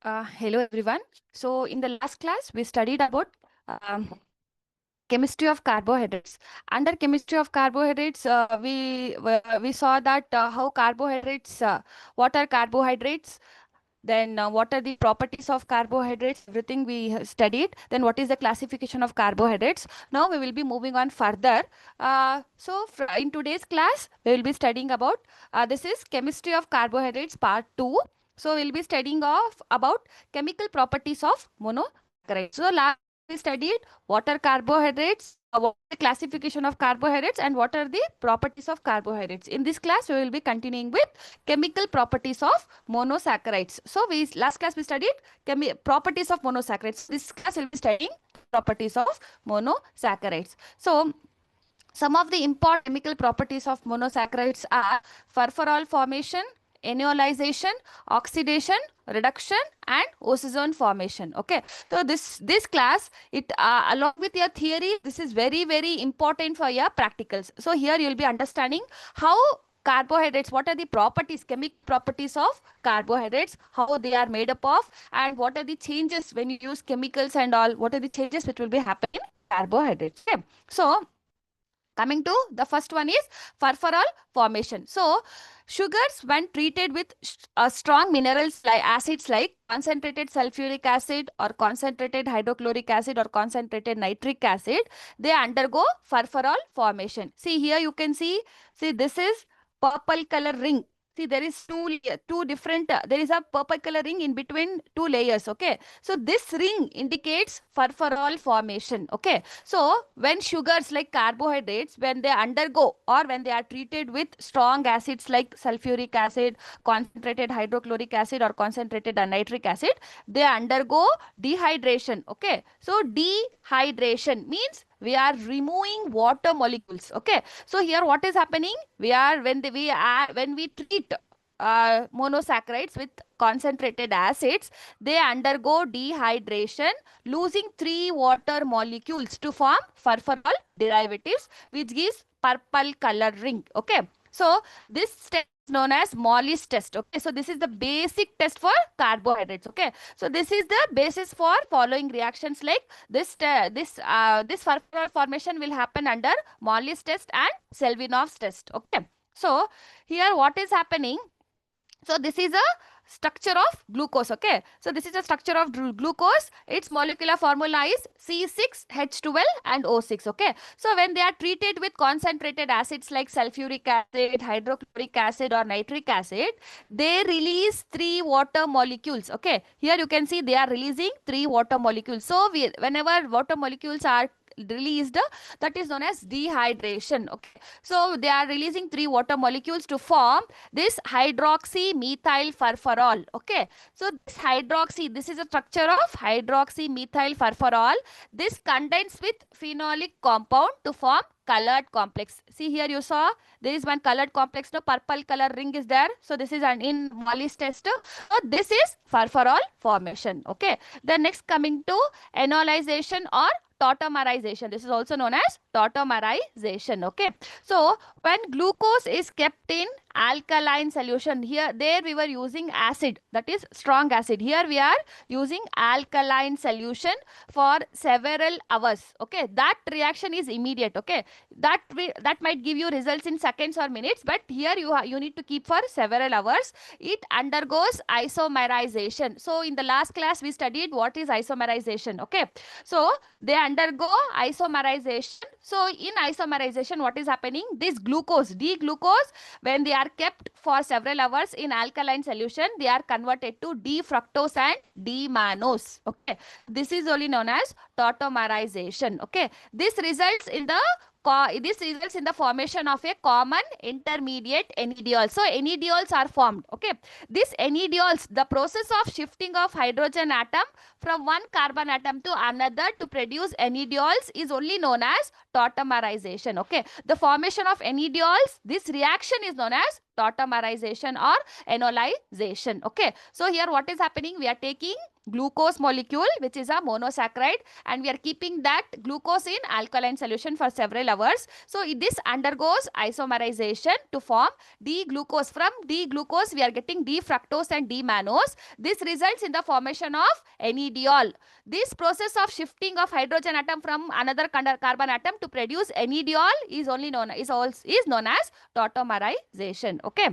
Hello everyone. So in the last class we studied about um, chemistry of carbohydrates. Under chemistry of carbohydrates, we saw that how carbohydrates, what are carbohydrates, then what are the properties of carbohydrates, everything we studied. Then what is the classification of carbohydrates. Now we will be moving on further. In today's class we will be studying about this is chemistry of carbohydrates part 2. So we'll be studying of about chemical properties of monosaccharides. So last we studied what are carbohydrates, what is the classification of carbohydrates, and what are the properties of carbohydrates. In this class we will be continuing with chemical properties of monosaccharides. So we last class we studied properties of monosaccharides. This class will be studying properties of monosaccharides. So some of the important chemical properties of monosaccharides are furfural formation, enolization, oxidation, reduction, and ozone formation. Okay, so this class, it along with your theory, this is very important for your practicals. So here you will be understanding how carbohydrates, what are the properties, chemical properties of carbohydrates, how they are made up of, and what are the changes when you use chemicals and all, what are the changes which will be happening in carbohydrates. Okay, so coming to the first one is furfural formation. So sugars, when treated with strong minerals like acids like concentrated sulfuric acid or concentrated hydrochloric acid or concentrated nitric acid, they undergo furfural formation. See here you can see this is purple color ring. See, there is two different, there is a purple color ring in between two layers. Okay. So this ring indicates furfural formation. Okay. So when sugars like carbohydrates, when they undergo or when they are treated with strong acids like sulfuric acid, concentrated hydrochloric acid or concentrated nitric acid, they undergo dehydration. Okay. So dehydration means we are removing water molecules. Okay. So here what is happening? We are when we treat monosaccharides with concentrated acids, they undergo dehydration, losing three water molecules to form furfural derivatives, which gives purple color ring. Okay. So this test is known as Molly's test. Okay. So this is the basic test for carbohydrates. Okay. So this is the basis for following reactions like this furfural formation will happen under Molly's test and Selvinov's test. Okay. So here what is happening? So this is a structure of glucose. Okay. So this is a structure of glucose. Its molecular formula is C6H12 and O6. Okay. So when they are treated with concentrated acids like sulfuric acid, hydrochloric acid or nitric acid, they release three water molecules. Okay. Here you can see they are releasing three water molecules. So whenever water molecules are released, that is known as dehydration. Okay. So they are releasing three water molecules to form this hydroxymethyl furfural. Okay. So this is a structure of hydroxymethyl furfural. This condenses with phenolic compound to form colored complex. See here you saw there is one colored complex. No, purple color ring is there. So this is an in Molly's test. So this is furfural formation. Okay. Then next coming to enolization or tautomerization. This is also known as tautomerization. Okay. So when glucose is kept in alkaline solution, there we were using acid, that is strong acid. Here we are using alkaline solution for several hours. Okay. That reaction is immediate. Okay. That might give you results in seconds or minutes, but here you need to keep for several hours. It undergoes isomerization. So in the last class we studied what is isomerization. Okay. So they undergo isomerization. So in isomerization, what is happening? This glucose, D-glucose, when they are kept for several hours in alkaline solution, they are converted to D-fructose and D-mannose. Okay. This is only known as tautomerization. Okay. This results in the formation of a common intermediate NADOL. So NADOLs are formed. Okay. This NADOLs, the process of shifting of hydrogen atom from one carbon atom to another to produce NADOLs is only known as tautomerization. Okay. The formation of NADOLs, this reaction is known as tautomerization or enolization. Okay, so here what is happening? We are taking glucose molecule, which is a monosaccharide, and we are keeping that glucose in alkaline solution for several hours. So this undergoes isomerization to form D-glucose. From D-glucose, we are getting D-fructose and D-mannose. This results in the formation of enediol. This process of shifting of hydrogen atom from another carbon atom to produce enediol is known as tautomerization. Okay.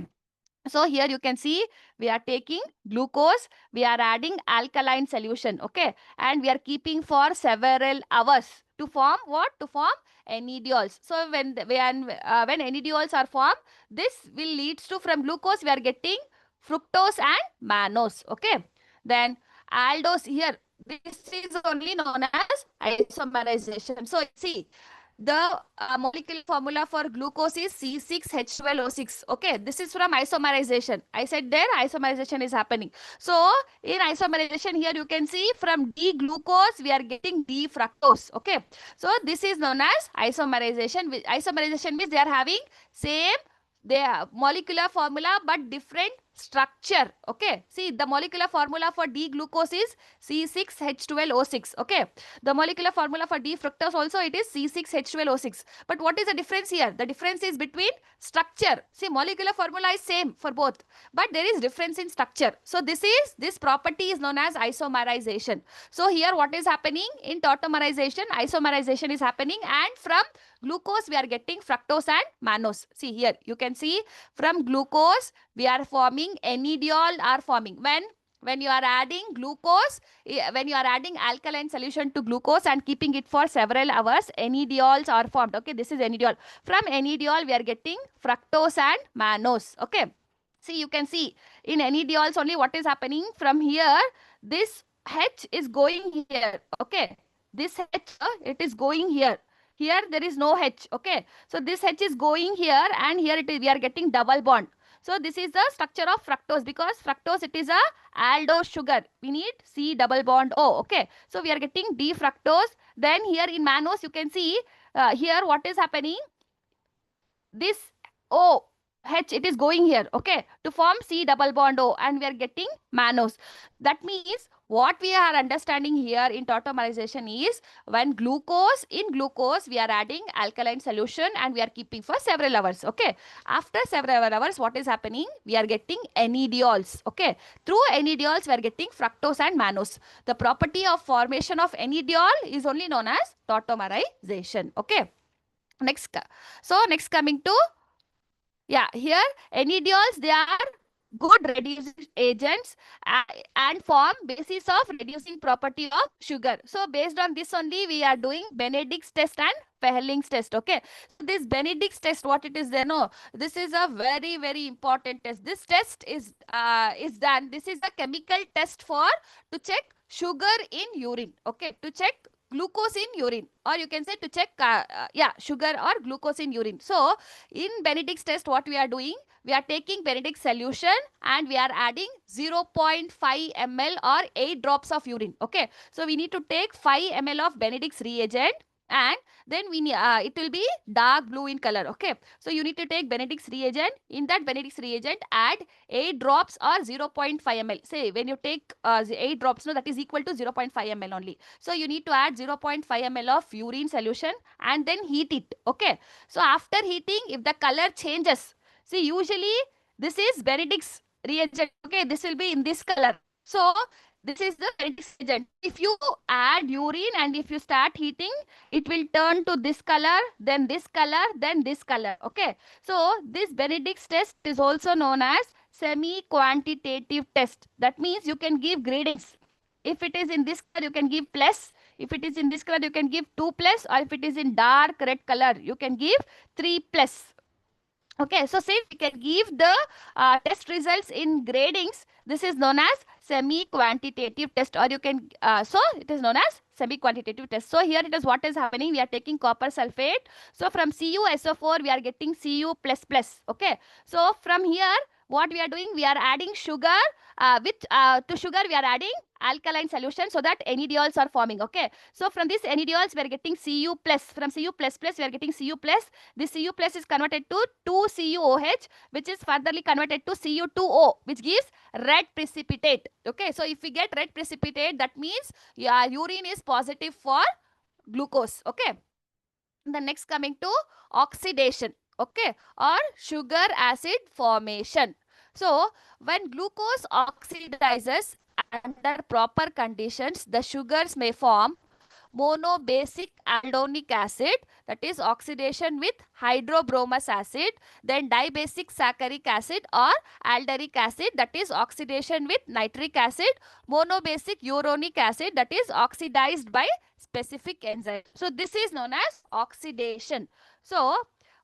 So here you can see we are taking glucose, we are adding alkaline solution, okay, and we are keeping for several hours to form what? To form enediols. So when enediols are formed, this will leads to, from glucose we are getting fructose and mannose, okay. Then aldose, here this is only known as isomerization. So see, the molecular formula for glucose is C6H12O6. Okay, this is from isomerization. I said there isomerization is happening. So in isomerization, here you can see from D-glucose we are getting D-fructose. Okay, so this is known as isomerization. Isomerization means they are having same molecular formula but different structure. Okay, see, the molecular formula for D-glucose is C6H12O6. Okay, the molecular formula for D-fructose also it is C6H12O6. But what is the difference here? The difference is between structure. See, molecular formula is same for both, but there is difference in structure. So this property is known as isomerization. So here what is happening in tautomerization? Isomerization is happening, and from glucose we are getting fructose and mannose. See here you can see from glucose we are forming enediol are forming. When you are adding glucose, when you are adding alkaline solution to glucose and keeping it for several hours, enediols are formed. Okay, this is enediol. From enediol we are getting fructose and mannose. Okay, see, you can see in enediols only what is happening. From here this H is going here. Okay, this H it is going here. Here there is no H. Okay, so this H is going here, and here it is, we are getting double bond. So this is the structure of fructose, because fructose it is a aldose sugar. We need C double bond O. Okay, so we are getting D fructose. Then here in mannose you can see here what is happening. This O H it is going here, okay, to form C double bond O, and we are getting mannose. That means what we are understanding here in tautomerization is when in glucose we are adding alkaline solution and we are keeping for several hours. Okay, after several hours what is happening? We are getting enediols. Okay, through enediols we are getting fructose and mannose. The property of formation of enediol is only known as tautomerization. Okay, next coming to, yeah, here enediols, they are good reducing agents and form basis of reducing property of sugar. So based on this only we are doing Benedict's test and Fehling's test. Okay, so this Benedict's test, what it is there? No, this is a very very important test. This test is done. This is a chemical test for to check sugar in urine. Okay, to check glucose in urine, or you can say to check sugar or glucose in urine. So in Benedict's test what we are doing, we are taking Benedict's solution and we are adding 0.5 ml or 8 drops of urine. Okay, so we need to take 5 ml of Benedict's reagent, and then it will be dark blue in color. Okay, so you need to take Benedict's reagent. In that Benedict's reagent add 8 drops or 0.5 ml. Say when you take 8 drops, no, that is equal to 0.5 ml only. So you need to add 0.5 ml of urine solution and then heat it. Okay, so after heating, if the color changes, see, usually this is Benedict's reagent. Okay, this will be in this color. So this is the Benedict's reagent. If you add urine and if you start heating, it will turn to this color, then this color, then this color. Okay, so this Benedict's test is also known as semi-quantitative test. That means you can give gradings. If it is in this color, you can give plus. If it is in this color, you can give 2 plus, or if it is in dark red color, you can give 3 plus. Okay, so since we can give the test results in gradings, this is known as semi-quantitative test, or you can, so it is known as semi-quantitative test. So here it is what is happening. We are taking copper sulfate. So from CuSO4, we are getting Cu++. Okay, so from here, what we are doing, we are adding sugar to sugar we are adding alkaline solution so that NADOLs are forming. Okay, so from this NADOLs we are getting Cu plus. From Cu plus plus we are getting Cu plus. This Cu plus is converted to 2CuOH, which is furtherly converted to Cu2O, which gives red precipitate. Okay, so if we get red precipitate, that means your urine is positive for glucose. Okay, the next coming to oxidation, okay, or sugar acid formation. So when glucose oxidizes under proper conditions, the sugars may form monobasic aldonic acid, that is oxidation with hydrobromous acid, then dibasic saccharic acid or alderic acid, that is oxidation with nitric acid, monobasic uronic acid, that is oxidized by specific enzyme. So this is known as oxidation. So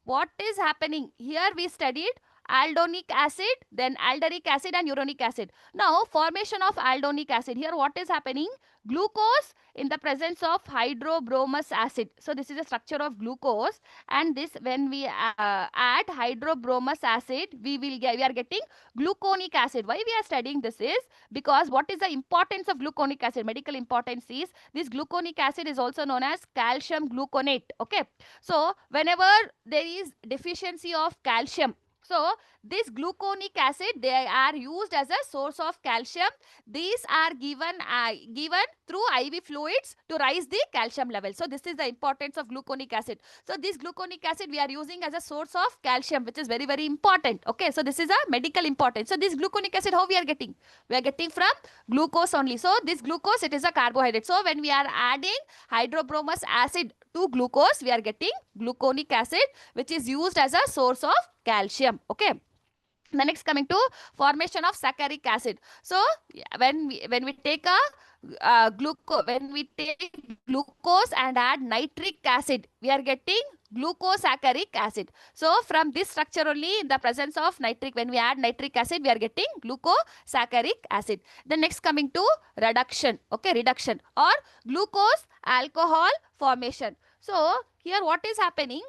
what is happening here? We studied aldonic acid, then alderic acid and uronic acid. Now formation of aldonic acid, here what is happening? Glucose in the presence of hydrobromous acid. So this is the structure of glucose, and this when we add hydrobromous acid, we are getting gluconic acid. Why we are studying this is because what is the importance of gluconic acid? Medical importance is this gluconic acid is also known as calcium gluconate. Okay, so whenever there is deficiency of calcium, so this gluconic acid, they are used as a source of calcium. These are given through IV fluids to rise the calcium level. So this is the importance of gluconic acid. So this gluconic acid we are using as a source of calcium, which is very, very important. Okay, so this is a medical importance. So this gluconic acid, how we are getting? We are getting from glucose only. So this glucose, it is a carbohydrate. So when we are adding hydrobromous acid to glucose, we are getting gluconic acid, which is used as a source of calcium. Okay, the next coming to formation of saccharic acid. So when we take a when we take glucose and add nitric acid, we are getting glucosaccharic acid. So from this structure only, in the presence of nitric, when we add nitric acid, we are getting glucosaccharic acid. The next coming to reduction. Okay, reduction or glucose alcohol formation. So here what is happening?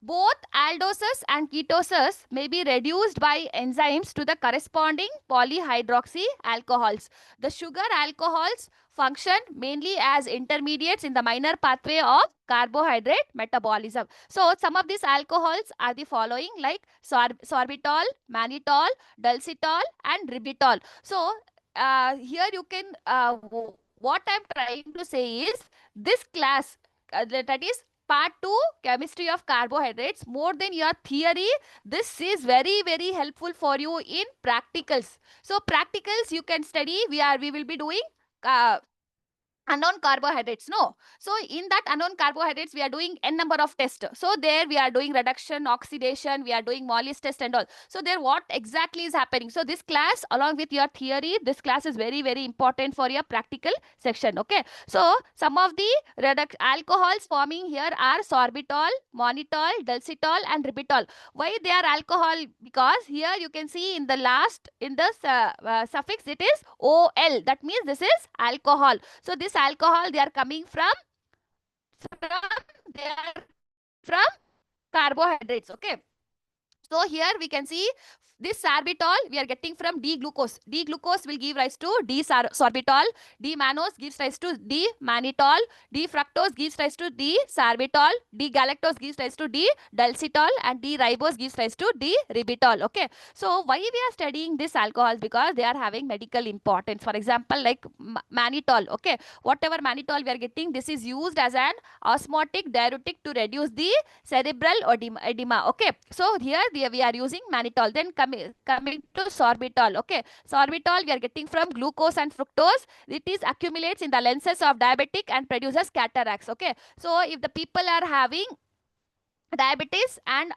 Both aldoses and ketoses may be reduced by enzymes to the corresponding polyhydroxy alcohols. The sugar alcohols function mainly as intermediates in the minor pathway of carbohydrate metabolism. So some of these alcohols are the following, like sorbitol, mannitol, dulcitol and ribitol. So here you can what I'm trying to say is this class, that is part 2 chemistry of carbohydrates, more than your theory, this is very, very helpful for you in practicals. So practicals you can study, we will be doing uh, unknown carbohydrates. No, so in that unknown carbohydrates we are doing n number of tests. So there we are doing reduction, oxidation, we are doing Mollis test and all. So there what exactly is happening? So this class along with your theory, this class is very, very important for your practical section. Okay, so some of the alcohols forming here are sorbitol, mannitol, dulcitol and ribitol. Why they are alcohol? Because here you can see in the last, in the suffix, it is ol, that means this is alcohol. So this alcohol, they are coming from they are from carbohydrates. Okay, so here we can see this sorbitol we are getting from D-glucose. D-glucose will give rise to D-sorbitol. D-mannose gives rise to D-mannitol. D-fructose gives rise to D-sorbitol. D-galactose gives rise to D-dulcitol. And D-ribose gives rise to D-ribitol. Okay. So why we are studying this alcohols? Because they are having medical importance. For example, like mannitol. Okay. Whatever mannitol we are getting, this is used as an osmotic diuretic to reduce the cerebral edema. Okay, so here we are using mannitol. Then coming to sorbitol. Okay, sorbitol we are getting from glucose and fructose. It is accumulates in the lenses of diabetic and produces cataracts. Okay, so if the people are having diabetes, and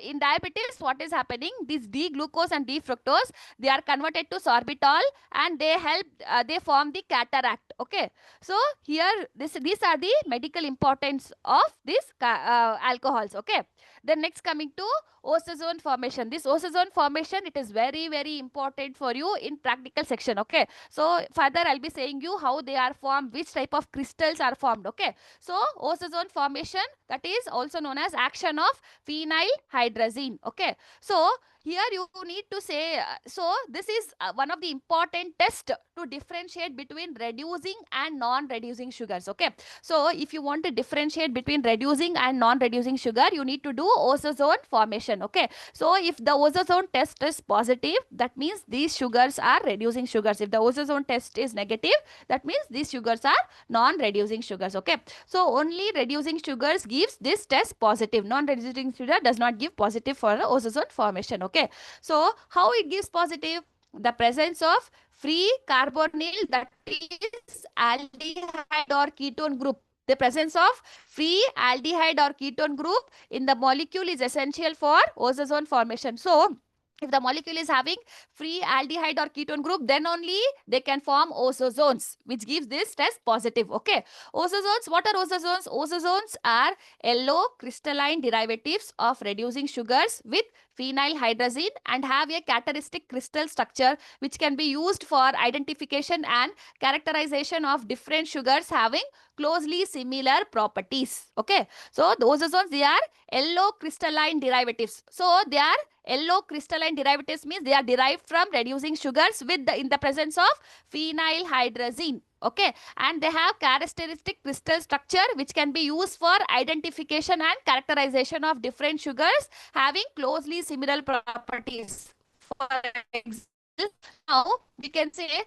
in diabetes what is happening, this D-glucose and D-fructose, they are converted to sorbitol and they help they form the cataract. Okay, so here these are the medical importance of these alcohols. Okay, Then next coming to osazone formation. This osazone formation, it is very, very important for you in practical section. Okay. So further I'll be saying you how they are formed, which type of crystals are formed. Okay. So osazone formation, that is also known as action of phenylhydrazine. Okay. So here you need to say, so this is one of the important tests to differentiate between reducing and non-reducing sugars. Okay. So if you want to differentiate between reducing and non-reducing sugar, you need to do osazone formation. Okay. So if the osazone test is positive, that means these sugars are reducing sugars. If the osazone test is negative, that means these sugars are non-reducing sugars. Okay. So only reducing sugars gives this test positive. Non-reducing sugar does not give positive for osazone formation. Okay. So how it gives positive? The presence of free carbonyl, that is aldehyde or ketone group. The presence of free aldehyde or ketone group in the molecule is essential for osazone formation. So if the molecule is having free aldehyde or ketone group, then only they can form ozozones, which gives this test positive. Okay. Ozozones, what are ozozones? Ozozones are yellow crystalline derivatives of reducing sugars with phenylhydrazine and have a characteristic crystal structure which can be used for identification and characterization of different sugars having closely similar properties. Okay. So the ozozones, they are yellow crystalline derivatives. So they are yellow crystalline derivatives, means they are derived from reducing sugars with in the presence of phenylhydrazine. Okay. And they have characteristic crystal structure which can be used for identification and characterization of different sugars having closely similar properties. For example, now we can say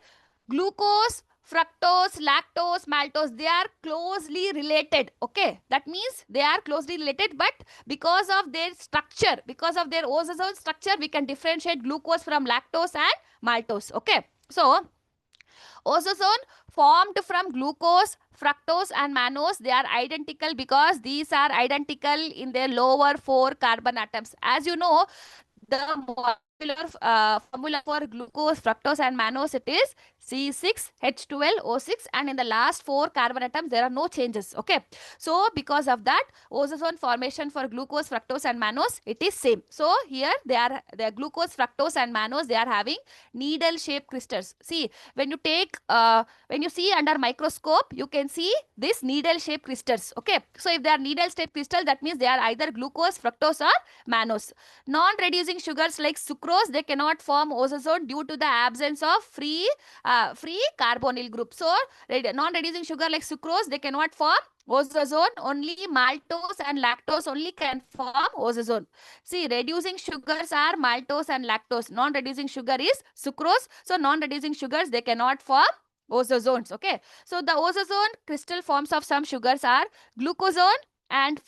glucose, fructose, lactose, maltose, they are closely related. Okay. That means they are closely related, but because of their structure, because of their ozazole structure, we can differentiate glucose from lactose and maltose. Okay. So ozazone formed from glucose, fructose and mannose, they are identical because these are identical in their lower four carbon atoms. As you know, the molecular formula for glucose, fructose and mannose, it is C6H12O6, and in the last four carbon atoms there are no changes. Okay. So because of that, ozone formation for glucose, fructose and mannose, it is same. So here the glucose, fructose and mannose, they are having needle shaped crystals. See, when you take when you see under microscope, you can see this needle shaped crystals. Okay. So if they are needle shaped crystal, that means they are either glucose, fructose or mannose. Non-reducing sugars like sucrose, they cannot form ozazone due to the absence of free carbonyl group. So non-reducing sugar like sucrose, they cannot form ozazone. Only maltose and lactose only can form ozazone. See, reducing sugars are maltose and lactose. Non-reducing sugar is sucrose. So non-reducing sugars, they cannot form ozozones. Okay. So the ozazone crystal forms of some sugars are glucosone and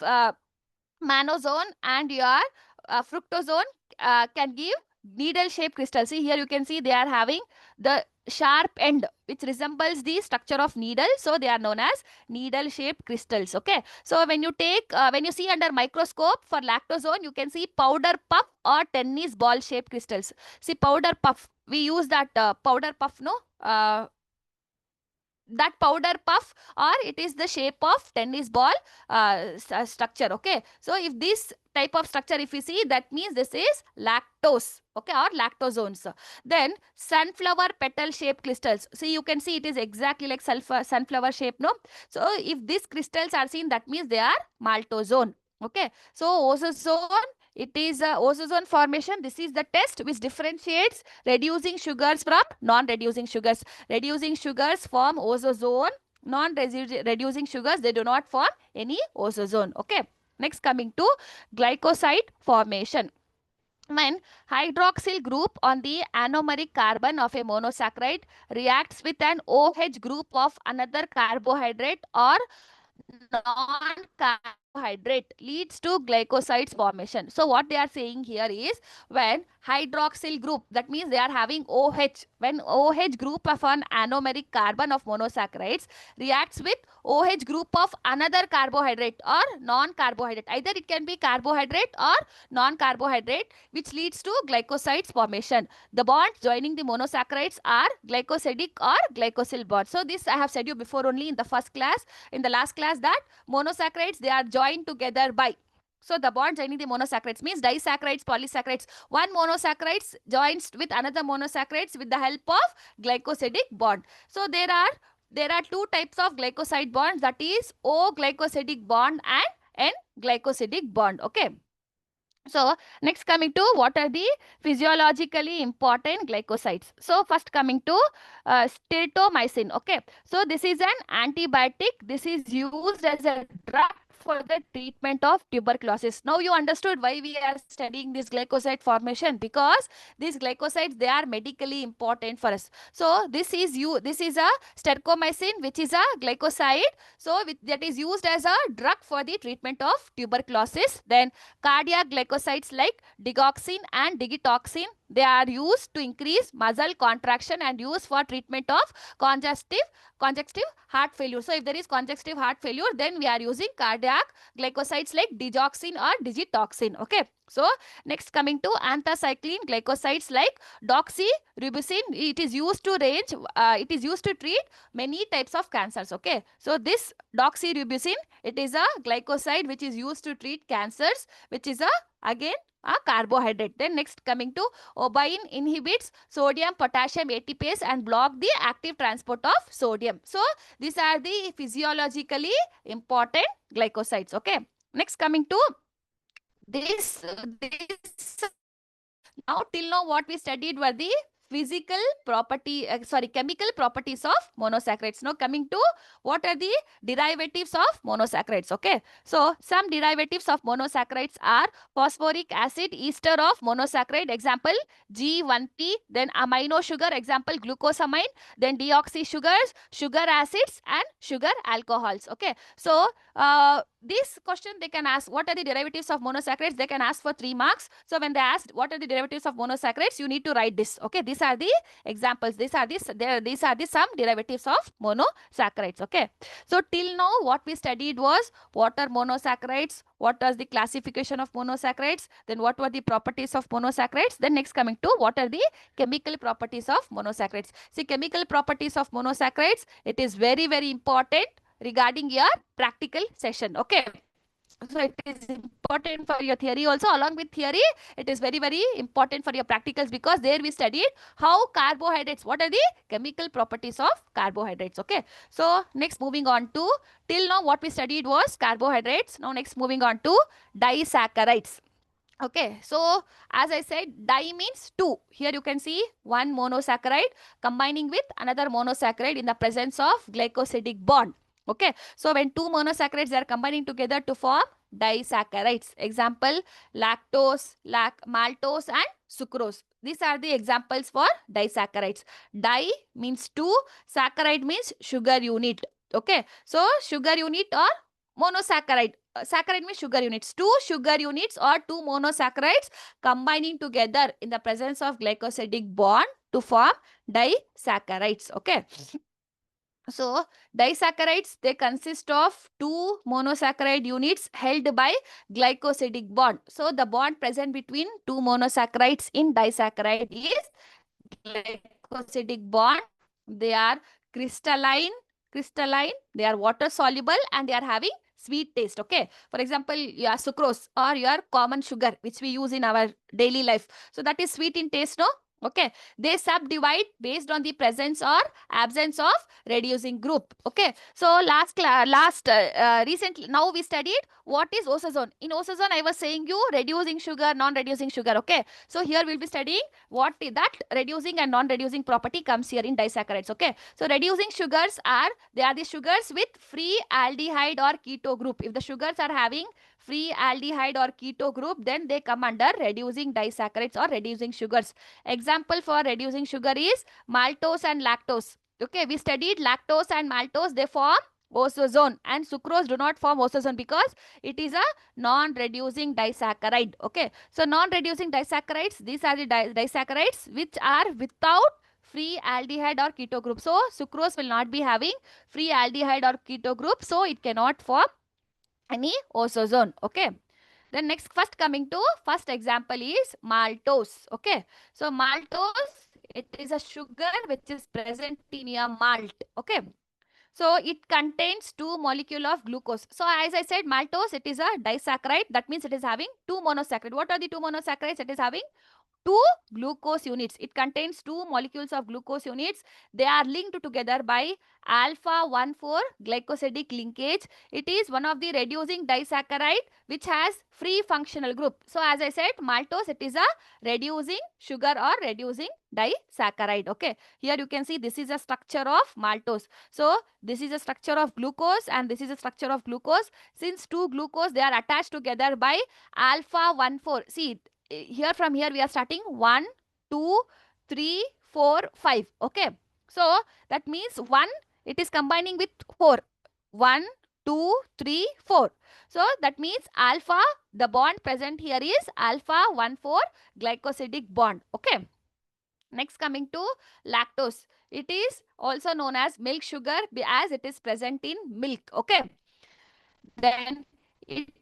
mannozone, and your fructozone can give needle shaped crystal. See, here you can see they are having the sharp end which resembles the structure of needle, so they are known as needle shaped crystals. Okay. So when you take when you see under microscope for lactozone, you can see powder puff or tennis ball shaped crystals. See, powder puff, we use that powder puff, no, that powder puff, or it is the shape of tennis ball structure. Okay. So if this type of structure, if you see, that means this is lactose. Okay. Or lactozones. Then sunflower petal shaped crystals, see, you can see it is exactly like sunflower shape, no. So if these crystals are seen, that means they are maltozone. Okay. So ozone, it is a ozone formation. This is the test which differentiates reducing sugars from non-reducing sugars. Reducing sugars form ozone. Non-reducing sugars, they do not form any ozone. Okay. Next, coming to glycoside formation. When hydroxyl group on the anomeric carbon of a monosaccharide reacts with an OH group of another carbohydrate or non-carbohydrate, leads to glycosides formation. So what they are saying here is, when hydroxyl group, that means they are having OH, when OH group of an anomeric carbon of monosaccharides reacts with OH group of another carbohydrate or non-carbohydrate, either it can be carbohydrate or non-carbohydrate, which leads to glycosides formation. The bonds joining the monosaccharides are glycosidic or glycosyl bonds. So this I have said you before only in the first class, in the last class, that monosaccharides, they are joined together by So the bond joining the monosaccharides means disaccharides, polysaccharides. One monosaccharides joins with another monosaccharides with the help of glycosidic bond. So there are two types of glycoside bonds, that is O glycosidic bond and N glycosidic bond. Okay. So next coming to what are the physiologically important glycosides. So first coming to streptomycin. Okay. So this is an antibiotic. This is used as a drug for the treatment of tuberculosis. Now you understood why we are studying this glycoside formation, because these glycosides, they are medically important for us. So this is a streptomycin, which is a glycoside. So that is used as a drug for the treatment of tuberculosis. Then cardiac glycosides like digoxin and digitoxin, they are used to increase muscle contraction and used for treatment of congestive heart failure. So if there is congestive heart failure, then we are using cardiac glycosides like digoxin or digitoxin. Okay. So next coming to anthracycline glycosides like doxorubicin, it is used to treat many types of cancers. Okay. So this doxorubicin, it is a glycoside which is used to treat cancers, which is again a carbohydrate. Then next coming to obain, inhibits sodium potassium ATPase and block the active transport of sodium. So these are the physiologically important glycosides. Okay. Next coming to this now till now what we studied were the chemical properties of monosaccharides. Now coming to what are the derivatives of monosaccharides. Okay. So some derivatives of monosaccharides are phosphoric acid, ester of monosaccharide, example G1P, then amino sugar, example glucosamine, then deoxy sugars, sugar acids and sugar alcohols. Okay. So this question they can ask, what are the derivatives of monosaccharides? They can ask for 3 marks. So when they asked what are the derivatives of monosaccharides, you need to write this. Okay, these are the examples. These are the some derivatives of monosaccharides. Okay. So till now what we studied was what are monosaccharides, what was the classification of monosaccharides, then what were the properties of monosaccharides, then next coming to what are the chemical properties of monosaccharides. See, chemical properties of monosaccharides, it is very, very important regarding your practical session. Okay. So it is important for your theory also. Along with theory, it is very, very important for your practicals, because there we studied how carbohydrates, what are the chemical properties of carbohydrates. Okay. So next moving on to, till now what we studied was carbohydrates. Now next moving on to disaccharides. Okay, so as I said, di means two. Here you can see one monosaccharide combining with another monosaccharide in the presence of glycosidic bond. Okay, so when two monosaccharides are combining together to form disaccharides. Example, maltose and sucrose. These are the examples for disaccharides. Di means two, saccharide means sugar unit. Okay, so sugar unit or monosaccharide. Saccharide means sugar units. Two sugar units or two monosaccharides combining together in the presence of glycosidic bond to form disaccharides. Okay. So disaccharides, they consist of two monosaccharide units held by glycosidic bond. So the bond present between two monosaccharides in disaccharide is glycosidic bond. They are crystalline, they are water soluble and they are having sweet taste. Okay. For example, your sucrose or your common sugar, which we use in our daily life. So that is sweet in taste, no? Okay. They subdivide based on the presence or absence of reducing group. Okay. So recently, now we studied what is osazone. In osazone, I was saying you reducing sugar, non-reducing sugar. Okay. So here we'll be studying what is that reducing and non-reducing property comes here in disaccharides. Okay. So reducing sugars they are the sugars with free aldehyde or keto group. If the sugars are having free aldehyde or keto group, then they come under reducing disaccharides or reducing sugars. Example for reducing sugar is maltose and lactose. Okay, we studied lactose and maltose, they form osazone, and sucrose do not form osazone because it is a non-reducing disaccharide. Okay, so non-reducing disaccharides, these are the disaccharides which are without free aldehyde or keto group. So sucrose will not be having free aldehyde or keto group, so it cannot form any osazone. Okay. Then next, first example is maltose. Okay. So maltose, it is a sugar which is present in your malt. Okay. So it contains two molecule of glucose. So as I said, maltose, it is a disaccharide. That means it is having two monosaccharide. What are the two monosaccharides? It is having two glucose units. It contains two molecules of glucose units. They are linked together by alpha 1,4 glycosidic linkage. It is one of the reducing disaccharide which has free functional group. So as I said, maltose, it is a reducing sugar or reducing disaccharide. Okay, here you can see this is a structure of maltose. So this is a structure of glucose and this is a structure of glucose. Since two glucose, they are attached together by alpha 1,4. See, here from here we are starting 1, 2, 3, 4, 5. Okay, so that means 1, it is combining with 4. 1, 2, 3, 4. So that means alpha, the bond present here is alpha 1,4 glycosidic bond. Okay, next coming to lactose. It is also known as milk sugar as it is present in milk. Okay, then it contains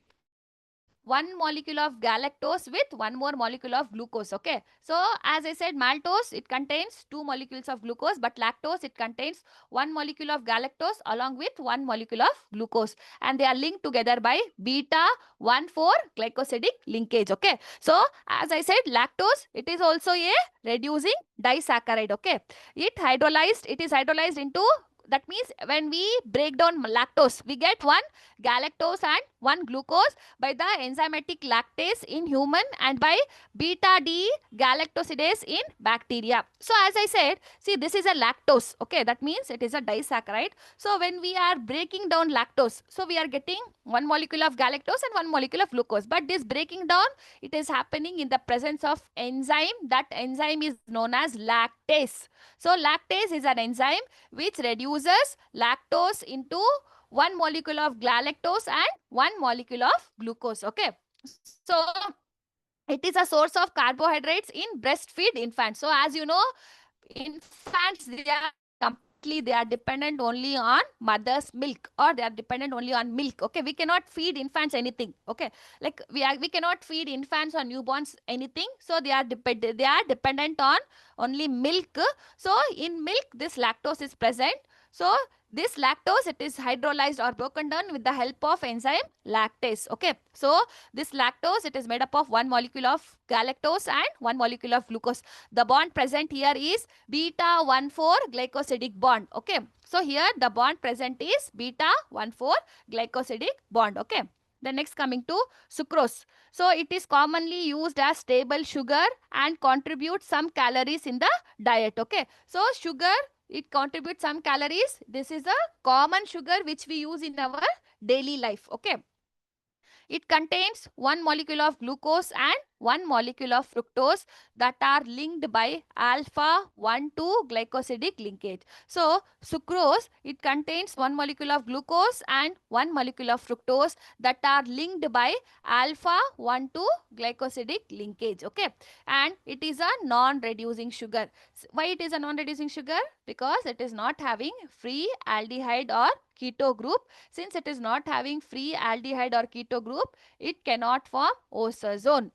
one molecule of galactose with one more molecule of glucose. Okay, so as I said, maltose, it contains two molecules of glucose, but lactose, it contains one molecule of galactose along with one molecule of glucose, and they are linked together by beta 1,4 glycosidic linkage. Okay, so as I said, lactose, it is also a reducing disaccharide. Okay, it is hydrolyzed into, that means when we break down lactose, we get one galactose and one glucose by the enzymatic lactase in human and by beta D galactosidase in bacteria. So as I said, see, this is a lactose. Okay, that means it is a disaccharide. So when we are breaking down lactose, so we are getting one molecule of galactose and one molecule of glucose. But this breaking down, it is happening in the presence of enzyme. That enzyme is known as lactase. So lactase is an enzyme which reduces lactose into one molecule of galactose and one molecule of glucose. Okay, so it is a source of carbohydrates in breastfeed infants. So as you know, infants, they are completely, they are dependent only on mother's milk, or they are dependent only on milk. Okay, we cannot feed infants anything. Okay, like we cannot feed infants or newborns anything. So they are dependent on only milk. So in milk, this lactose is present. So this lactose, it is hydrolyzed or broken down with the help of enzyme lactase. Okay, so this lactose, it is made up of one molecule of galactose and one molecule of glucose. The bond present here is beta 1,4 glycosidic bond. Okay, so here the bond present is beta 1,4 glycosidic bond. Okay, the next coming to sucrose. So it is commonly used as stable sugar and contributes some calories in the diet. Okay, so sugar, it contributes some calories. This is a common sugar which we use in our daily life. Okay, it contains one molecule of glucose and one molecule of fructose that are linked by alpha 1,2 glycosidic linkage. So sucrose, it contains one molecule of glucose and one molecule of fructose that are linked by alpha 1,2 glycosidic linkage. Okay, and it is a non-reducing sugar. Why it is a non-reducing sugar? Because it is not having free aldehyde or keto group. Since it is not having free aldehyde or keto group, it cannot form ozone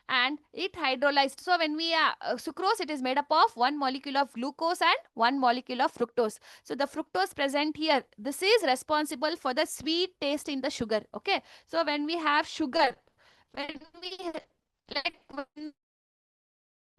and it hydrolyzed. So when we sucrose, it is made up of one molecule of glucose and one molecule of fructose. So the fructose present here, this is responsible for the sweet taste in the sugar. Okay, so when we have sugar, when we like when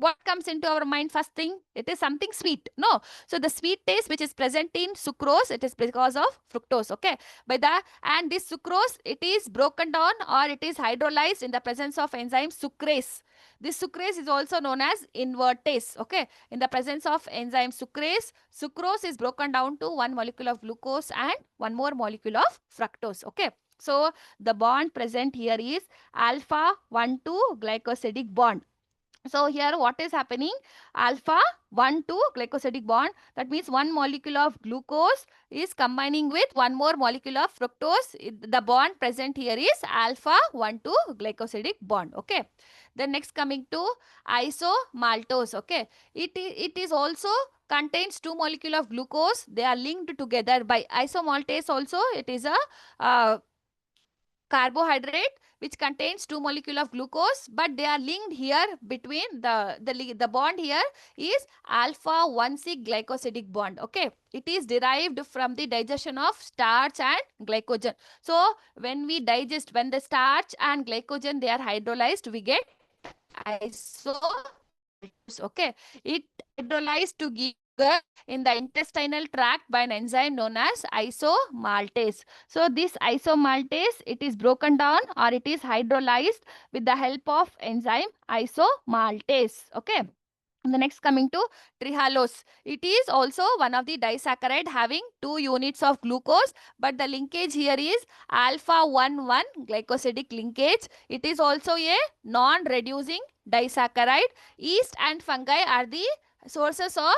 what comes into our mind first thing? It is something sweet. No. So the sweet taste which is present in sucrose, it is because of fructose. Okay. And this sucrose, it is broken down or it is hydrolyzed in the presence of enzyme sucrase. This sucrase is also known as invertase. Okay. In the presence of enzyme sucrase, sucrose is broken down to one molecule of glucose and one more molecule of fructose. Okay. So the bond present here is alpha 1,2 glycosidic bond. So here what is happening? Alpha 1,2 glycosidic bond. That means one molecule of glucose is combining with one more molecule of fructose. The bond present here is alpha 1,2 glycosidic bond. Okay. Then next coming to isomaltose. Okay. It is also contains two molecule of glucose. They are linked together by isomaltase also. It is a carbohydrate which contains two molecule of glucose, but they are linked here between the bond here is alpha 1,6 glycosidic bond. Okay, it is derived from the digestion of starch and glycogen. So when the starch and glycogen they are hydrolyzed, we get isomaltose. Okay, it hydrolyzed to give sugar in the intestinal tract by an enzyme known as isomaltase. So this isomaltase, it is broken down or it is hydrolyzed with the help of enzyme isomaltase. Okay. And the next coming to trehalose. It is also one of the disaccharide having 2 units of glucose, but the linkage here is alpha 1,1 glycosidic linkage. It is also a non-reducing disaccharide. Yeast and fungi are the sources of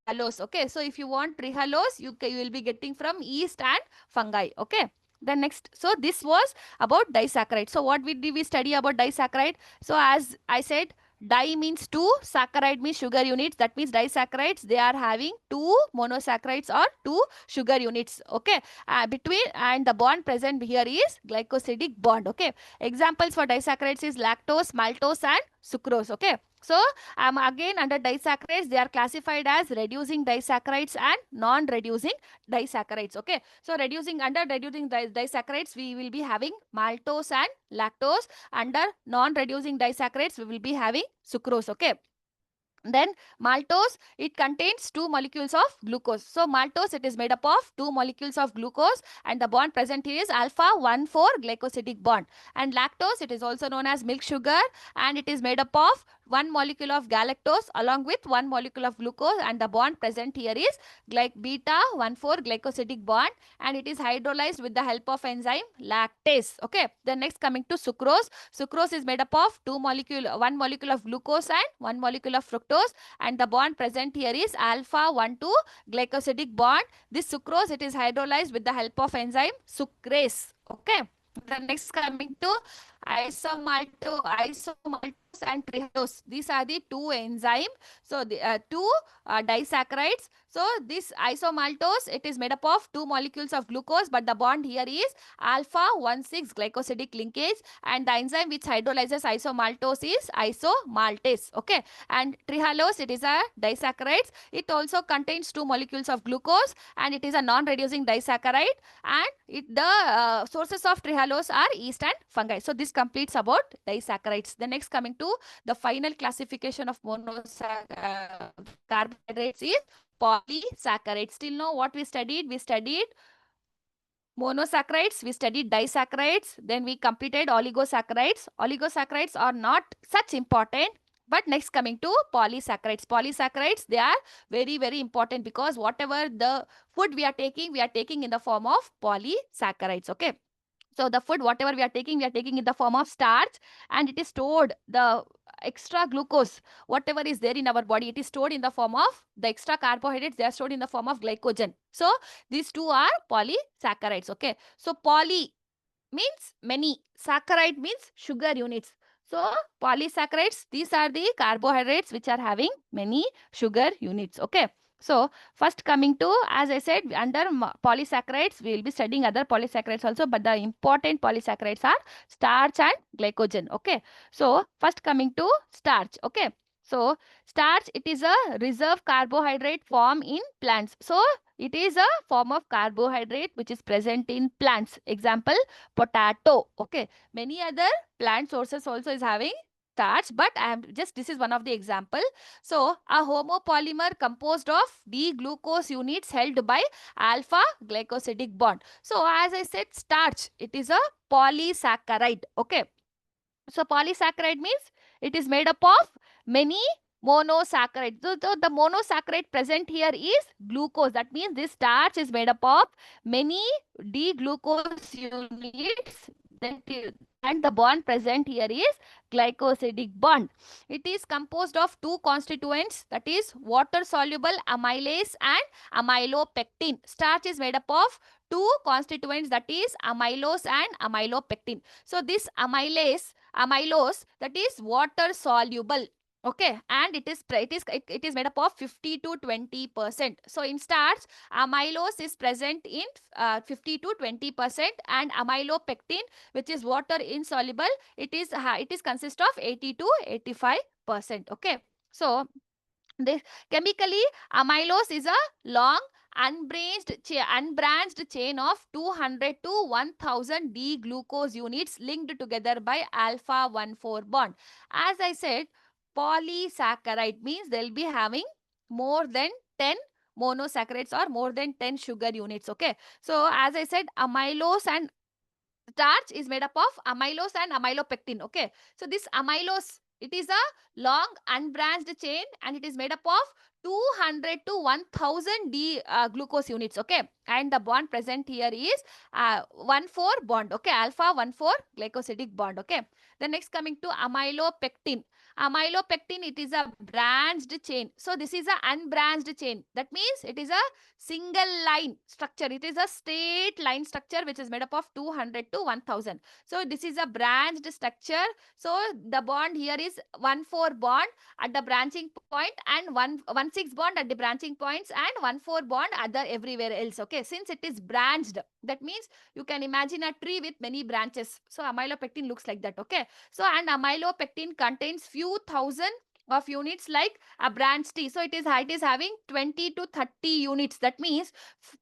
trehalose. Okay, so if you want trehalose, you will be getting from yeast and fungi. Okay. The next, so this was about disaccharide. So what did we study about disaccharide? So as I said, di means two, saccharide means sugar units. That means disaccharides, they are having two monosaccharides or two sugar units. Okay, between, and the bond present here is glycosidic bond. Okay, examples for disaccharides is lactose, maltose, and sucrose. Okay, so again under disaccharides, they are classified as reducing disaccharides and non-reducing disaccharides. Okay, so reducing disaccharides, we will be having maltose and lactose. Under non-reducing disaccharides, we will be having sucrose. Okay. Then maltose, it contains two molecules of glucose. So maltose, it is made up of two molecules of glucose, and the bond present here is alpha 1,4 glycosidic bond. And lactose, it is also known as milk sugar, and it is made up of one molecule of galactose along with one molecule of glucose, and the bond present here is beta 1,4 glycosidic bond, and it is hydrolyzed with the help of enzyme lactase. Okay. Then next coming to sucrose. Sucrose is made up of one molecule of glucose and one molecule of fructose, and the bond present here is alpha 1,2 glycosidic bond. This sucrose, it is hydrolyzed with the help of enzyme sucrase. Okay. The next coming to isomaltose and trehalose. These are the two enzyme. So the two disaccharides. So this isomaltose, it is made up of two molecules of glucose, but the bond here is alpha 1,6 glycosidic linkage, and the enzyme which hydrolyzes isomaltose is isomaltase. Okay, and trehalose, it is a disaccharides. It also contains two molecules of glucose, and it is a non-reducing disaccharide, and the sources of trehalose are yeast and fungi. So this completes about disaccharides. The next coming to the final classification of carbohydrates is polysaccharides. Still know what we studied? We studied monosaccharides, we studied disaccharides, then we completed oligosaccharides. Oligosaccharides are not such important. But next coming to polysaccharides. Polysaccharides, they are very, very important because whatever the food we are taking in the form of polysaccharides. Okay. So the food, whatever we are taking in the form of starch, and it is stored, the extra glucose, whatever is there in our body, it is stored in the form of the extra carbohydrates, they are stored in the form of glycogen. So these two are polysaccharides. Okay. So poly means many, saccharide means sugar units. So polysaccharides, these are the carbohydrates which are having many sugar units. Okay. So first coming to, as I said, under polysaccharides, we will be studying other polysaccharides also, but the important polysaccharides are starch and glycogen. Okay. So first coming to starch. Okay. So starch, it is a reserve carbohydrate form in plants. So it is a form of carbohydrate which is present in plants. Example, potato. Okay. Many other plant sources also is having starch, but this is one of the example. So a homopolymer composed of D-glucose units held by alpha glycosidic bond. So as I said, starch, it is a polysaccharide. Okay. So polysaccharide means it is made up of many monosaccharides. So the monosaccharide present here is glucose. That means this starch is made up of many D-glucose units. And the bond present here is glycosidic bond. It is composed of two constituents, that is water soluble amylase and amylopectin. Starch is made up of two constituents, that is amylose and amylopectin. So this amylose, that is water soluble. Okay, and it is made up of 50 to 20%. So in starch, amylose is present in 50 to 20%, and amylopectin, which is water insoluble, it is consist of 80 to 85%. Okay, so this chemically, amylose is a long unbranched chain of 200 to 1000 D glucose units linked together by alpha 1,4 bond. As I said, polysaccharide means they'll be having more than 10 monosaccharides or more than 10 sugar units. Okay, so as I said, amylose and starch is made up of amylose and amylopectin. Okay, so this amylose, it is a long unbranched chain, and it is made up of 200 to 1000 D glucose units. Okay, and the bond present here is 1,4 bond. Okay, alpha 1,4 glycosidic bond. Okay, then next coming to amylopectin. Amylopectin, it is a branched chain. So this is a unbranched chain. That means it is a single line structure. It is a straight line structure which is made up of 200 to 1000. So this is a branched structure. So the bond here is 1,4 bond at the branching point, and 1,6 bond at the branching points, and 1,4 bond other everywhere else. Okay, since it is branched, that means you can imagine a tree with many branches. So amylopectin looks like that. Okay, so and amylopectin contains few thousand of units like a branch T. So it is having 20 to 30 units. That means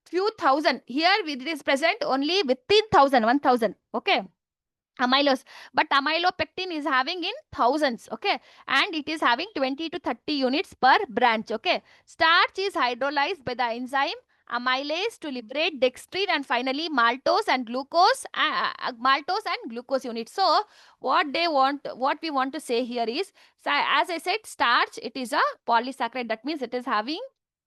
few thousand. Here it is present only within 1,000. Okay, amylose, but amylopectin is having in thousands. Okay, and it is having 20 to 30 units per branch. Okay, starch is hydrolyzed by the enzyme amylase to liberate dextrin, and finally maltose and glucose units. So what we want to say here is, so as I said, starch, it is a polysaccharide. That means it is having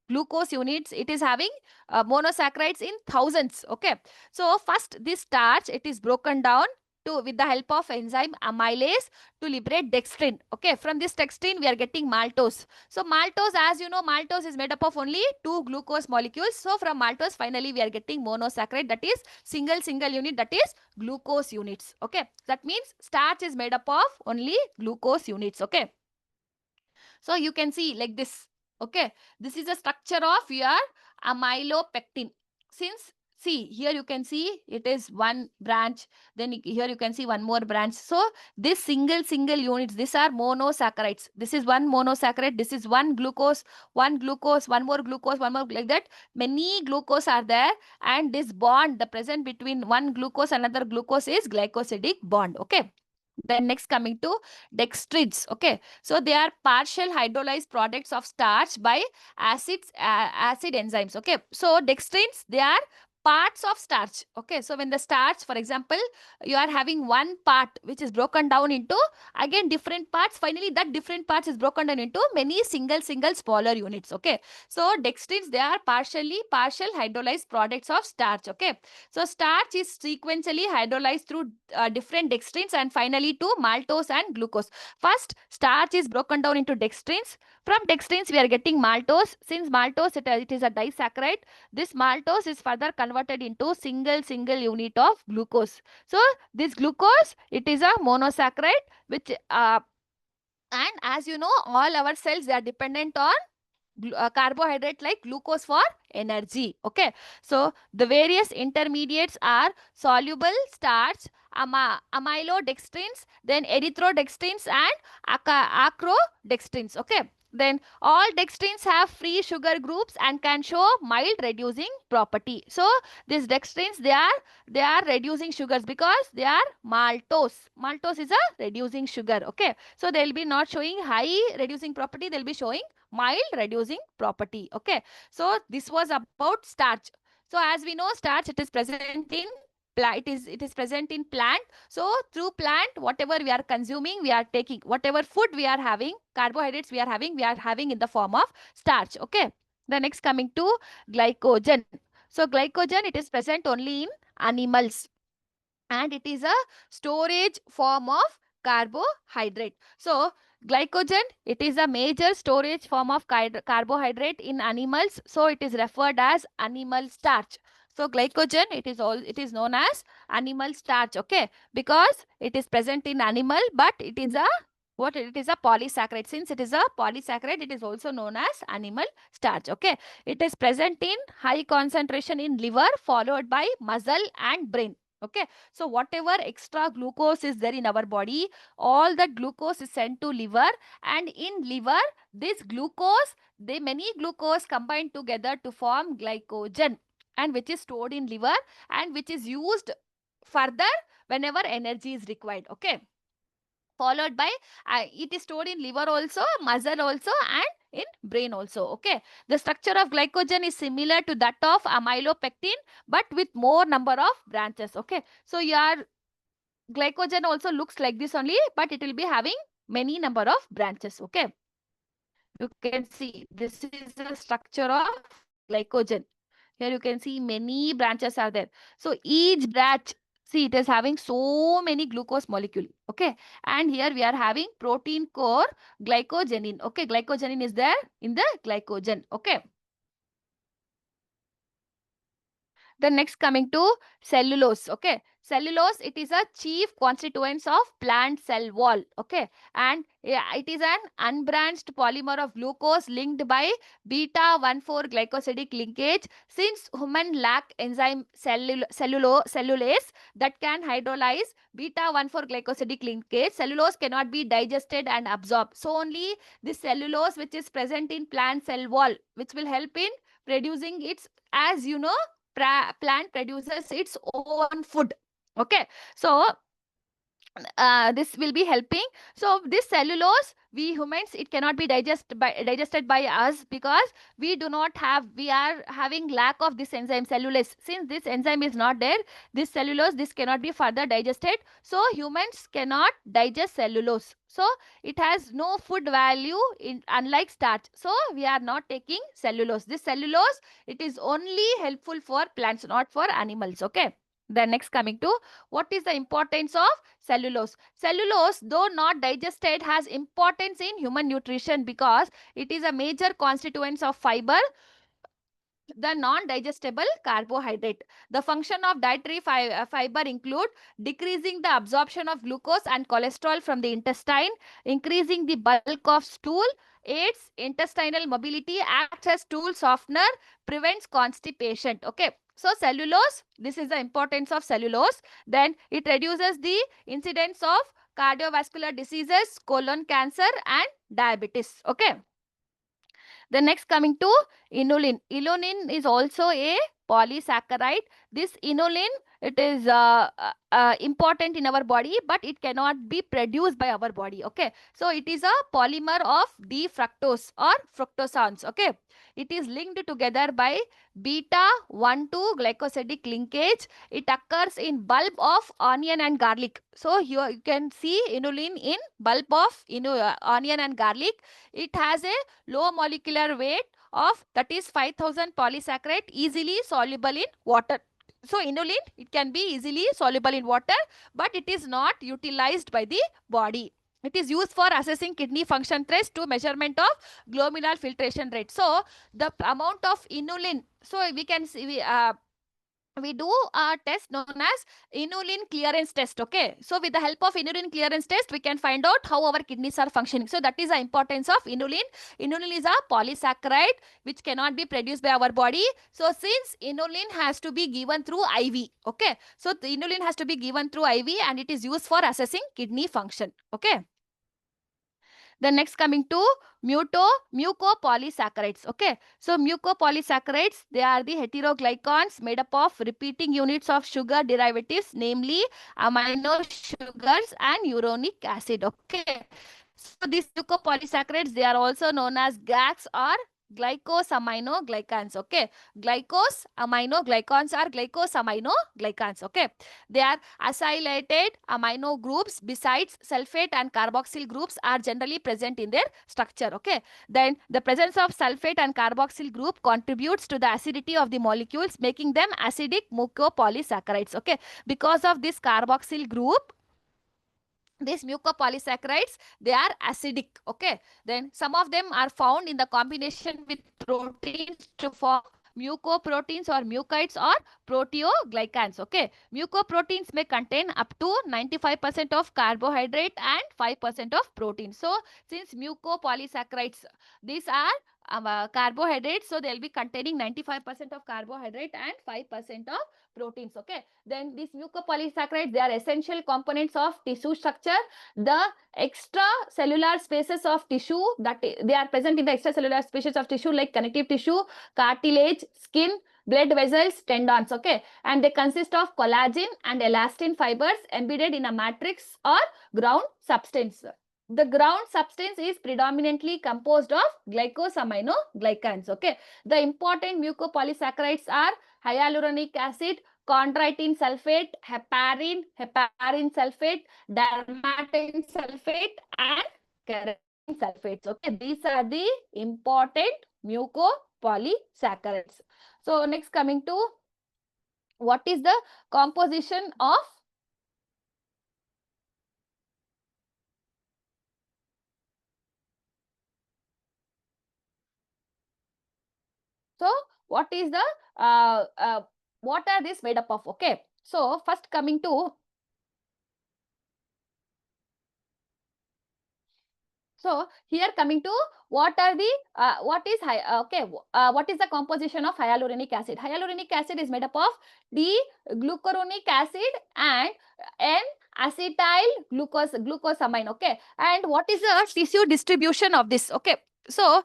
glucose units, it is having monosaccharides in thousands. Okay, so first this starch, it is broken down to with the help of enzyme amylase to liberate dextrin. Okay, from this dextrin we are getting maltose. So maltose, as you know, maltose is made up of only two glucose molecules. So from maltose finally we are getting monosaccharide, that is single unit, that is glucose units. Okay, that means starch is made up of only glucose units. Okay, so you can see like this. Okay, this is the structure of your amylopectin. Since, see here you can see it is one branch, then here you can see one more branch. So this single units, these are monosaccharides. This is one monosaccharide, this is one glucose, one more glucose, one more, like that many glucose are there, and this bond, the present between one glucose and another glucose, is glycosidic bond. Okay, then next coming to dextrids. Okay, so they are partial hydrolyzed products of starch by acid enzymes. Okay, so dextrins, they are parts of starch. Okay, so when the starch, for example, you are having one part which is broken down into again different parts, finally that different parts is broken down into many single smaller units. Okay, so dextrins, they are partial hydrolyzed products of starch. Okay, so starch is sequentially hydrolyzed through different dextrins, and finally to maltose and glucose. First, starch is broken down into dextrins. From dextrins, we are getting maltose. Since maltose, it is a disaccharide, this maltose is further converted into single unit of glucose. So this glucose, it is a monosaccharide, which and as you know, all our cells, they are dependent on carbohydrate like glucose for energy. Okay, so the various intermediates are soluble starch, amylodextrins, then erythrodextrins, and acrodextrins. Okay, then all dextrins have free sugar groups and can show mild reducing property. So these dextrins, they are reducing sugars because they are maltose is a reducing sugar. Okay, so they'll be not showing high reducing property, they'll be showing mild reducing property. Okay, so this was about starch. So as we know, starch, it is present in it is present in plant. So through plant, whatever we are consuming, we are taking, whatever food we are having, carbohydrates we are having in the form of starch. Okay, the next coming to glycogen. So glycogen, it is present only in animals, and it is a storage form of carbohydrate. So glycogen, it is a major storage form of carbohydrate in animals, so it is referred as animal starch. So glycogen, it is known as animal starch. Okay, because it is present in animal, but it is a what it is, a polysaccharide. Since it is a polysaccharide, it is also known as animal starch. Okay, it is present in high concentration in liver, followed by muscle and brain. Okay, so whatever extra glucose is there in our body, all that glucose is sent to liver, and in liver, this glucose, they many glucose combine together to form glycogen, and which is stored in liver and which is used further whenever energy is required. Okay, followed by it is stored in liver also, muscle also, and in brain also. Okay, the structure of glycogen is similar to that of amylopectin, but with more number of branches. Okay, so your glycogen also looks like this only, but it will be having many number of branches. Okay, you can see this is the structure of glycogen. Here you can see many branches are there. So each branch, see, it is having so many glucose molecule. Okay, and here we are having protein core glycogenin. Okay, glycogenin is there in the glycogen. Okay, the next coming to cellulose. Okay, cellulose, it is a chief constituent of plant cell wall. Okay, and yeah, it is an unbranched polymer of glucose linked by beta 1,4 glycosidic linkage. Since human lack enzyme cellulase that can hydrolyze beta 1,4 glycosidic linkage, cellulose cannot be digested and absorbed. So only this cellulose which is present in plant cell wall, which will help in producing its, as you know, plant produces its own food. Okay, so this will be helping. So this cellulose, we humans, it cannot be digested by us, because we are having lack of this enzyme cellulase. Since this enzyme is not there, this cellulose, this cannot be further digested, so humans cannot digest cellulose. So it has no food value in, unlike starch. So we are not taking cellulose. This cellulose, it is only helpful for plants, not for animals. Okay, the next coming to, what is the importance of cellulose? Cellulose, though not digested, has importance in human nutrition because it is a major constituent of fiber, the non-digestible carbohydrate. The function of dietary fiber include decreasing the absorption of glucose and cholesterol from the intestine, increasing the bulk of stool, aids intestinal mobility, acts as stool softener, prevents constipation. Okay, so cellulose, this is the importance of cellulose. Then it reduces the incidence of cardiovascular diseases, colon cancer, and diabetes. Okay, the next coming to inulin. Inulin is also a polysaccharide. This inulin, it is important in our body, but it cannot be produced by our body. Okay, so it is a polymer of D-fructose or fructosanes. Okay, it is linked together by beta 1,2 glycosidic linkage. It occurs in bulb of onion and garlic. So here you can see inulin in bulb of onion and garlic. It has a low molecular weight of, that is 5,000 polysaccharide, easily soluble in water. So inulin, it can be easily soluble in water, but it is not utilized by the body. It is used for assessing kidney function test to measurement of glomerular filtration rate. So the amount of inulin, so we can see, we do a test known as inulin clearance test. Okay, so with the help of inulin clearance test, we can find out how our kidneys are functioning. So that is the importance of inulin. Inulin is a polysaccharide which cannot be produced by our body. So since inulin has to be given through IV. Okay, so the inulin has to be given through IV and it is used for assessing kidney function. Okay, the next coming to mucopolysaccharides. Okay, so mucopolysaccharides, they are the heteroglycans made up of repeating units of sugar derivatives, namely amino sugars and uronic acid. Okay, so these mucopolysaccharides, they are also known as GAGs or glycosaminoglycans. Okay, glycosaminoglycans are glycosaminoglycans. Okay, they are acylated amino groups besides sulfate and carboxyl groups are generally present in their structure. Okay, then the presence of sulfate and carboxyl group contributes to the acidity of the molecules, making them acidic mucopolysaccharides. Okay, because of this carboxyl group, these mucopolysaccharides, they are acidic. Okay, then some of them are found in the combination with proteins to form mucoproteins or mucites or proteoglycans. Okay, mucoproteins may contain up to 95% of carbohydrate and 5% of protein. So since mucopolysaccharides, these are carbohydrates, so they'll be containing 95% of carbohydrate and 5% of proteins. Okay, then these mucopolysaccharides, they are essential components of tissue structure. The extracellular spaces of tissue, that they are present in the extracellular spaces of tissue like connective tissue, cartilage, skin, blood vessels, tendons. Okay, and they consist of collagen and elastin fibers embedded in a matrix or ground substance. The ground substance is predominantly composed of glycosaminoglycans. Okay, the important mucopolysaccharides are hyaluronic acid, chondroitin sulfate, heparin sulfate, dermatan sulfate, and keratin sulfates. Okay, these are the important mucopolysaccharides. So next, coming to what is the composition of so what is the what are these made up of? Okay, so first coming to so here coming to what are the what is what is the composition of hyaluronic acid? Hyaluronic acid is made up of D-glucuronic acid and N-acetyl glucosamine. Okay, and what is the tissue distribution of this? Okay, so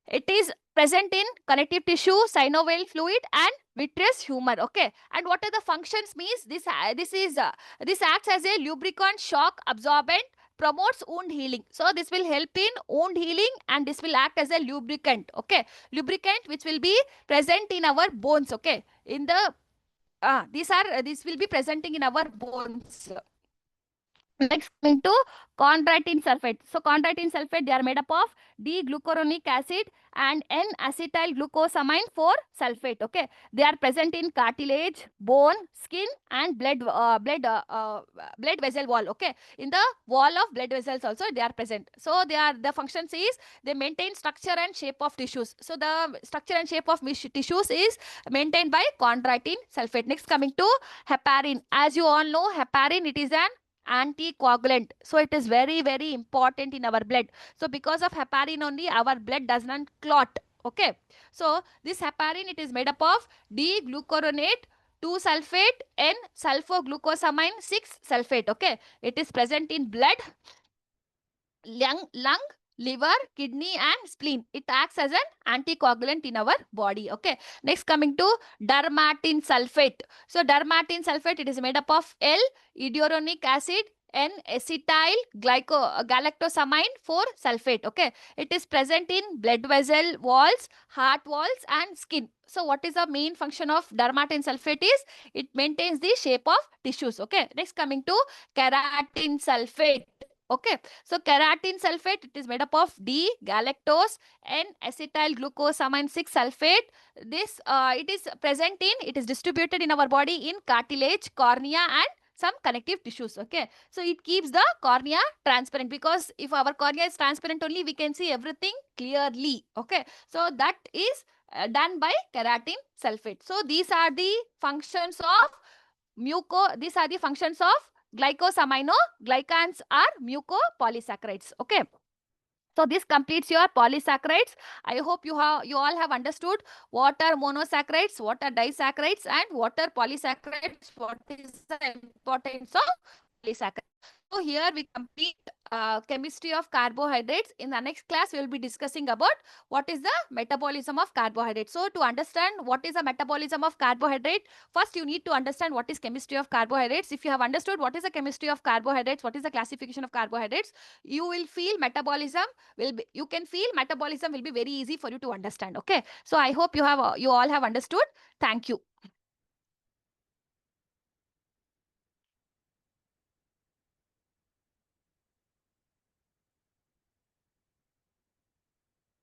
it is present in connective tissue, synovial fluid, and vitreous humor. Okay, and what are the functions? Means this acts as a lubricant, shock absorbent, promotes wound healing. So this will help in wound healing, and this will act as a lubricant. Okay, lubricant which will be present in our bones. Okay, in the this will be presenting in our bones. Next, coming to chondroitin sulfate. So chondroitin sulfate, they are made up of D-glucuronic acid and N-acetyl glucosamine 4 sulfate. Okay, they are present in cartilage, bone, skin, and blood vessel wall. Okay, in the wall of blood vessels also they are present. So the functions is they maintain structure and shape of tissues. So the structure and shape of tissues is maintained by chondroitin sulfate. Next, coming to heparin. As you all know, heparin, it is an anticoagulant, so it is very very important in our blood. So because of heparin only our blood does not clot. Okay, so this heparin, it is made up of D-glucuronate 2 sulfate and sulfoglucosamine 6 sulfate. Okay, it is present in blood, lung, liver, kidney, and spleen. It acts as an anticoagulant in our body. Okay, next, coming to dermatan sulfate. So dermatan sulfate, it is made up of L iduronate acid and acetyl galactosamine 4 sulfate. Okay, it is present in blood vessel walls, heart walls, and skin. So what is the main function of dermatan sulfate? Is it maintains the shape of tissues. Okay, next, coming to keratin sulfate. Okay, so keratin sulfate, it is made up of D-galactose and acetyl glucosamine 6 sulfate. This it is distributed in our body in cartilage, cornea, and some connective tissues. Okay, so it keeps the cornea transparent, because if our cornea is transparent only, we can see everything clearly. Okay, so that is done by keratin sulfate. So these are the functions of these are the functions of glycosaminoglycans are mucopolysaccharides. Okay, so this completes your polysaccharides. I hope you all have understood what are monosaccharides, what are disaccharides, and what are polysaccharides, what is the importance of polysaccharides. So here we complete chemistry of carbohydrates. In the next class, we will be discussing about what is the metabolism of carbohydrates. So to understand what is the metabolism of carbohydrate, first you need to understand what is chemistry of carbohydrates. If you have understood what is the chemistry of carbohydrates, what is the classification of carbohydrates, you will feel metabolism you can feel metabolism will be very easy for you to understand. Okay, so I hope you all have understood. Thank you.